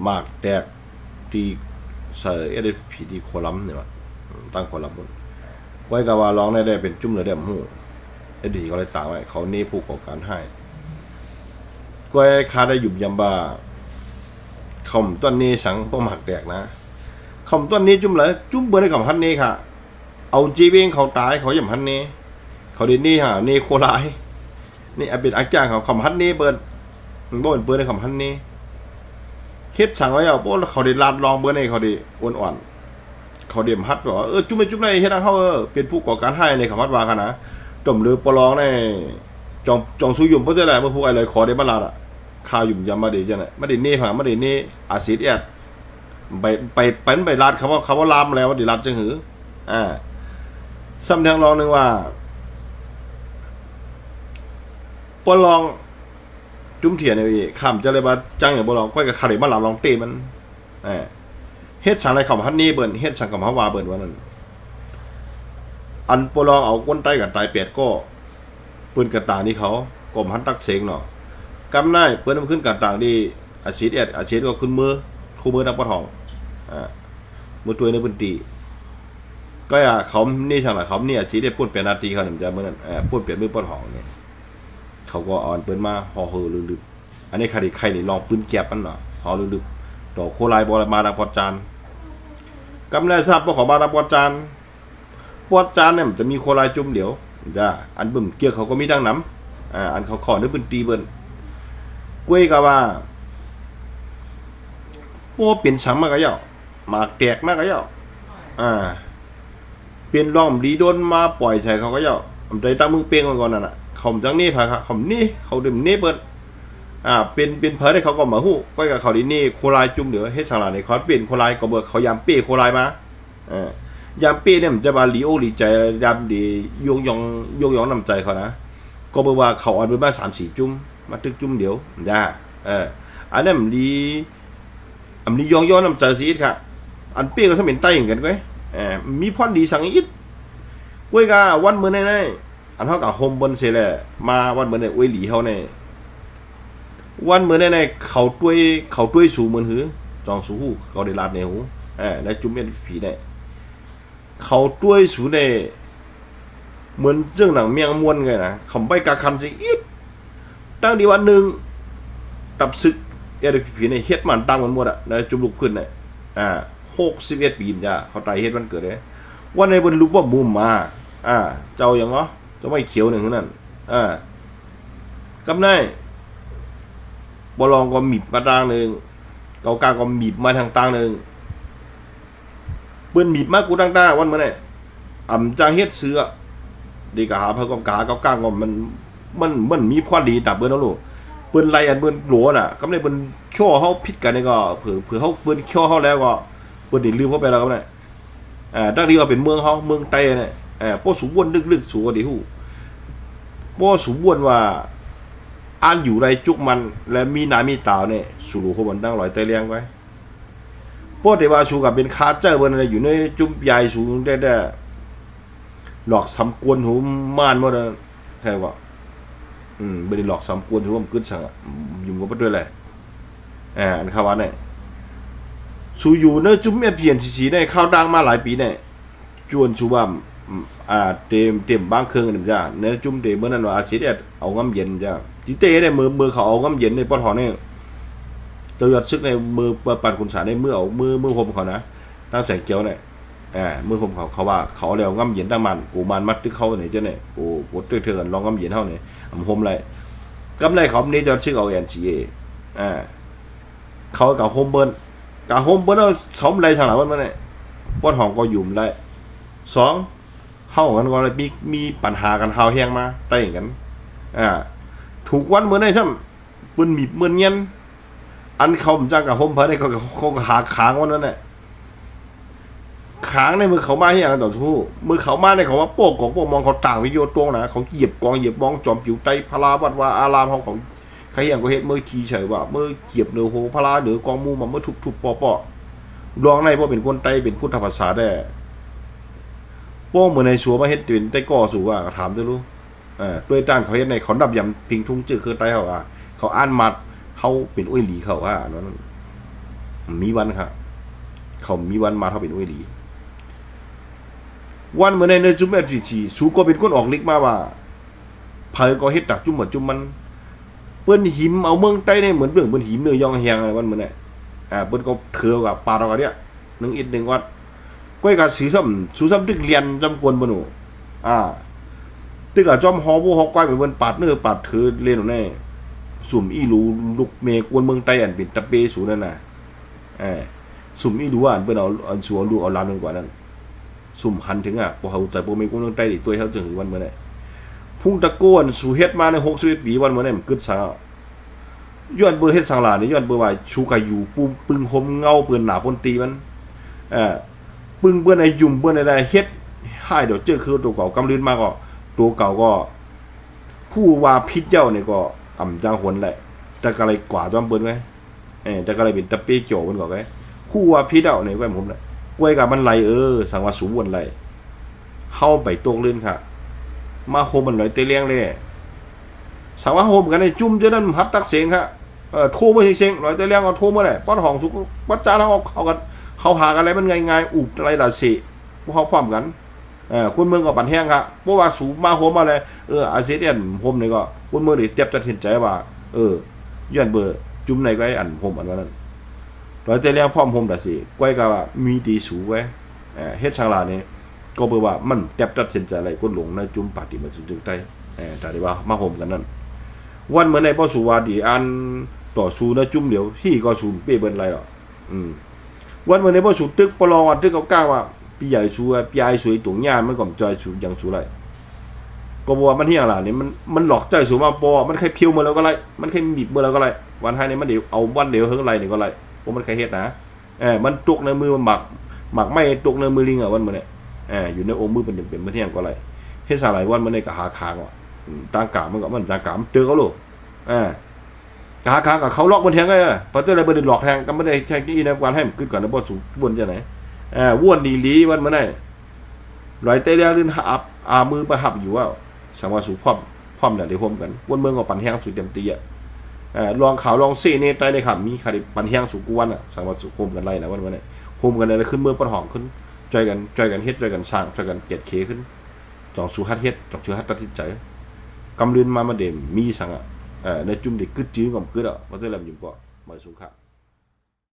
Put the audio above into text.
หมากแตกที่ใส่เอเดพีที่โคลัมเนี่ยตั้งโคลัมไว้กับว่าร้องได้เป็นจุ่มเลยได้หูเอดีก็เลยตามไว้เขานี่ผู้ก่อการให้ก็คาได้หยุบยำบาคำต้นนี้สังพวกหมากแตกนะคำต้นนี้จุ่มเลยจุ่มเบอร์ในคำพันนี้ค่ะเอาจีเวงเขาตายเขาหย่ำพันนี้เขาเดนนี่ฮะนี่โคลายนี่เป็นอาจารย์เขาคำพันนี้เบิร์นมันบ่เป็นเบิร์นในคำพันนี้เฮ็ดสั่งไว้เอาพวกเขาได้ลาดลองเบิร์นในเขาได้อ่อนๆเขาเดียมฮัดบอกว่าจุ่มไปจุ่มในเฮ็ดเขาเป็นผู้ก่อการให้ในคำพัดวากันนะต่มหรือปลองในจองสู้ยุ่มเพราะอะไรเมื่อพวกอะไรขอได้มาลาดอ่ะข้าวยุ่มยำมาดีจังไหนมาดีนี่ผ่ามาดีนี่อาศิษย์แอดไปลาดเขาว่าลามแล้วว่าดีลาดจังหือซ้ำทางลองนึงว่าปลองจุ้มเถียนนี่ข้ามจะเลยว่าจังอย่างปลองก้อยกับคาริมาลาลองเตมันเฮ็ดสั่งอะไรคำพันนี้เบิ่นเฮ็ดสั่งคำพันวาเบิ่นว่านั้นอันปลองเอาก้นใต้กับตายเปียดก็ปืนกระต่างนี่เขากรมพันตักเสงเนาะกำได้เปิ้นมันขึ้นกระต่างดีอาชีพอาชีพก็ขึ้นมือคู่มือนักปะทองมือตัวในพื้นที่ก็เขานี่ช่างหละเขาเนี่ยอาชีพได้พูดเปลี่ยนนาทีเขาเนี่ยจะเมื่อนั้นพูดเปลี่ยนมือปะทองเนี่ยเขาก็อ่อนเปิ้นมาห่อเฮอลึกๆอันนี้ใครนี่ลองปืนแก็บมันเนาะห่อลึกๆดอกโคไลบอลมาดาปอจานกำได้ทราบว่าของมาดาปอจานปอจานเนี่ยมันจะมีโคไลจุ่มเดี๋ยวจ้าอันบึ้มเกี่ยวเขาก็มีตั้งน้ำอันเขาขอนึกเป็นตีเบิ้ลกล้วยกับว่าโอ้เปลี่ยนสังมากก็ย่อมาแตกมากก็ย่อเปลี่ยนร่องดีโดนมาปล่อยใส่เขาก็ย่อผมใจตั้งมือเป้งก่อนนั่นน่ะเขาจังนี่ผ่าเขานี่เขาดื่มนี่เบิ้ลเป็นเพอได้เขาก็มาหู้ก้อยกับเขาดีนี่โคไลจุ่มเดี๋ยวเฮ็ดฉลาดในคอร์สเปลี่ยนโคไลก็เบิกเขายามเป้โคไลมายามเป้เนี่ยมันจะมาลีโอลีใจยามดียงยองน้ำใจเขานะก็บอกว่าเขาอ่อนไปมา3-4จุ่มมาตึกจุ่มเดียวจ้าอันนั้นมันดียองน้ำใจสิค่ะอันเป้ก็สมินใต้อย่างกันก้อยมีพรดีสังอิดก้อยกาวันเมื่อไหนอันเท่ากับโฮมบนเสร็จแล้วมาวันเมื่อไหนอวยหลีเขาเนี่ยวันเมื่อไหนเขาต้วยสูเหมือนหือจองสูหูเขาได้ลาดในหูได้จุ่มเป็นผีได้เขาต้วยสูในเหมือนเรื่องหนังเมียงม้วนไงนะเขาไปกาคันสิอีกตั้งดีวันหนึ่งตับซึกผีในเฮ็ดมันตั้งมันหมดนะจุ่มลุกขึ้นเนี่ย61 ปีจ้ะเขาตายเฮ็ดวันเกิดเลยวันในบนรูปว่ามุมมาเจ้าอย่างเนาะจะไม่เขียวหนึ่งนั่นกำได้บอลองก็มีบมาต่างหนึ่งเกากาก็มีบมาทางต่างหนึ่งเปิ้นมีบมากกูต่างๆวันเมื่อไหร่จางเฮ็ดเสือดีกะหาเพิ่นก็กาเกากาก็มันมีความดีตับเปิ้นเนาะลูกเปิ้นไล่อันเปิ้นหลัวน่ะกำได้เปิ้นชั่วเฮาผิดกันนี่ก็เผื่อเฮาเปิ้นชั่วเฮาแล้วก็เปิ้นได้ลืมเขาไปแล้วก็ได้ดังที่ว่าเป็นเมืองเฮาเมืองไต้เนี่ยป้อสูวนลึกๆสูก็ดีฮู้ป้อสูวนว่าอันอยู่ในจุกมันและมีน้ำมีตาเนี่ยสูรูเขาบันตั้งลอยเตยเลี้ยงไว้พวกเทวาสูกับเป็นคาเจอร์บนอะไรอยู่ในจุ่มใหญ่สูงได้หลอกสำกวนหูม่านหมดเลยใช่ป่ะไม่ได้หลอกสำกวนหูมันขึ้นสั่งยุ่งกับด้วยอะไรอันข้าววันเนี่ยสูอยู่ในจุ่มเมียเปลี่ยนสีเนี่ยข้าวดังมาหลายปีเนี่ยจวนสูว่าเต็มบางเครื่องกันจ้าในจุ่มเต็มเมื่อนั้นว่าอาชีพเอาน้ำเย็นจ้าจีเต้เนี่ยมือเขาเอาน้ำเย็นในปอทอเนี่ยตัวยอดซึกในมือปั่นขุนสารในมือเอามือผมเขานะตั้งแสงเจียวเนี่ยมือผมเขาว่าเขาแล้วน้ำเย็นตั้งมันกูมันมัดตึกเขาเนี่ยเจ้าเนี่ยกูตึกเถื่อนลองน้ำเย็นเท่าเนี่ยผมเลยกำไรเขาเนี่ยยอดซึกเอาNCAเขากับโฮมเบิร์นเอาสมไรทางหลังวันเนี่ยปอทองก็ยุ่มได้2เข้ากันก็เลยมีปัญหากันข่าวแห้งมาไต่กันถูกวันเหมือนไอ้ซ้ำปืนมีเหมือนเงี้ยอันเขาจ้างกับโฮมเพอได้เขาหาขางวันนั้นแหละขางในมือเขามาให้อย่างต่อสู้มือเขามาในเขาว่าโป๊กของพวกมองเขาต่างวิโยตรงนะเขาเหยียบกองเหยียบมองจอมผิวไตพลาวัดว่าอารามเขาใครอย่างก็เห็นเมื่อขี่เฉยว่าเมื่อเหยียบเนื้อโหพลาเนื้อกองมูมาเมื่อทุบปอลองในเพราะเป็นคนไตเป็นพุทธภาษาได้โป้งเหมือนในชัวมาเฮ็ดเป็นไต้ก่อสู่ว่าถามได้รู้ด้วยด้านเขาเฮ็ดในเขาดับยำพิงทุ่งจื้อคือไต้เขาเขาอ่านมัดเขาเป็นอุ้ยหลีเขาว่านั้น มีวันครับเขามีวันมาเท่าเป็นอุ้ยดีวันเมื่อในจุ่มแอปจีสูก็เป็นคนออกลิกมาว่าเผยก็เฮ็ดตักจุ่มหมดจุ่มมันเปิ้นหิมเอาเมืองใต้เนี่ยเหมือนเรื่องเปิ้นหิมเนื้อยองแหงอะไรวันเมื่อเนี่ยเปิ้นก็เถือกับปลาเราเนี่ย1 วัดก้อยกับสีส้มสูส้มตึกเรียนจำกวนบ่หนูตึกกับจอมฮอบ่ฮอก้อยเหมือนเปิ้นปาดเนื้อปาดถือเล่นแน่สุ่มอีหลูลูกเมกวนเมืองใต้อันเป็นตะเปสูนั่นน่ะสุ่มอีหลูอันเปิ้นเอาอันสัวลูกเอาลานนึงกว่านั้นสุ่มหันถึงบ่เฮาใจบ่มีกวนเมืองใต้ดิตัวเฮาจึงวันเมื่อเนี่ยพุ่งตะโกนสู่เฮ็ดมาใน61 ปีวันเมื่อเนี่ยมันกึดซะย้อนเบอร์เฮ็ดสังหลานี่ย้อนเบอร์ว่าชูกาอยู่ปุ้มปึงหมเงาเปิ้นหน้าปนตีมันปึงเปิ้นไอ้ยุ่มเปิ้นอะไรเฮ็ดให้เดี๋ยวเจอคือตัวเก่ากำลืนมาก็ตัวเก่าก็ผู้ว่าพิษเจ้านี่ก็อ่ำจางหวนแหละแต่ก็เลยกว่าจอมเปิ้นไว้แต่ก็เลยเป็นตะเปโจเปิ้นก็ไว้ผู้ว่าพิษเจ้านี่ไว้ผมแหละไว้กับมันไหลสังว่าสูวนไหลเข้าไปตกลื่นค่ะมาโฮมมันไหลเตเลี้ยงเลยสังว่าโฮมกันในจุ่มเจ้านั้นฮับตักเสียงค่ะโทรมาเสียงไหลเตเลี้ยงเอาโทรมาได้ป้อนห้องสุกปัจจาทั้งเขากันเขาหากันอะไรมันง่ายๆอุบอะไรล่ะสิพวกเขาพร้อมกันคนเมืองก็ปั่นแห้งครับเพราะว่าสูบมาโฮมอะไรอาเซียนโฮมนี่ก็คนเมืองนี่เต็บจะเห็นใจว่าย้อนเบอร์จุ่มในก็ไอ้อันโฮมอันนั้นร้อยแต่เลี้ยงพร้อมโฮมแต่สิก้อยก็ว่ามีดีสูไว้เฮ็ดช่างลานี่ก็เบอร์ว่ามันเต็บจะเห็นใจอะไรคนหลงในจุ่มปาติมาจุ่มใต้แต่ที่ว่ามาโฮมกันนั่นวันเมื่อในพ่อสูวาดีอันต่อสู้ในจุ่มเดียวที่ก็สูเป้เบิ้นไรหรอวันเมื่อในพ่อสูตึกปลองตึกเขาก้าวว่าพี่ใหญ่สูพี่ใหญ่สวยตุ่งย่านมันก่อมจอยสูยังสูไรก็บอกว่ามันที่อย่างไรนี่มันหลอกใจสูมาปอมันแค่เพียวมาแล้วก็ไรมันแค่บีบมาแล้วก็ไรวันท้ายนี่มันเดี๋ยวเอาวันเดี๋ยวเฮิงไรนี่ก็ไรเพราะมันแค่เฮ็ดนะมันตุกในมือมันหมักไม่ตุกในมือลิงวันเมื่อเนี่ยอยู่ในองค์มือเป็นมันที่อย่างก็ไรเฮ็ดสาหร่ายวันเมื่อเนี่ยก็หาคางว่ะตางกามันก็มันตางกามเจอเขาลูกหาคางกับเขาล็อกบนแทงไงพอเจออะไรบนดินหลอกแทงก็ไม่ได้แทงที่ในวันให้มันขึ้นก่อนนะบอสสูบนจะไหนว่วนดีลีวันเมื่อไหร่ลอยเตะเลี้ยลื่นหับมือไปหับอยู่ว่าสังวาสูพร้อมเนี่ยเดี๋ยวพร้อมกันวนเมืองก็ปั่นแห้งสูเต็มตีลองข่าวลองเซ่เนี่ยใต้ในข่าวมีใครปั่นแห้งสูกวนสังวาสูโฮมกันไรนะวันเมื่อไหร่โฮมกันอะไรขึ้นเมื่อปนหอมขึ้นใจกันเฮ็ดใจกันสร้างใจกันเกลียดเคขึ้นจองสูฮัดเฮ็ดจองชื่อฮัดตัดสินใจกำลืนมาเดมมีสังในจุ่มเด็กกึดจื้อกับกึดว่าจะlàmอยู่ก็มาสูงค่ะ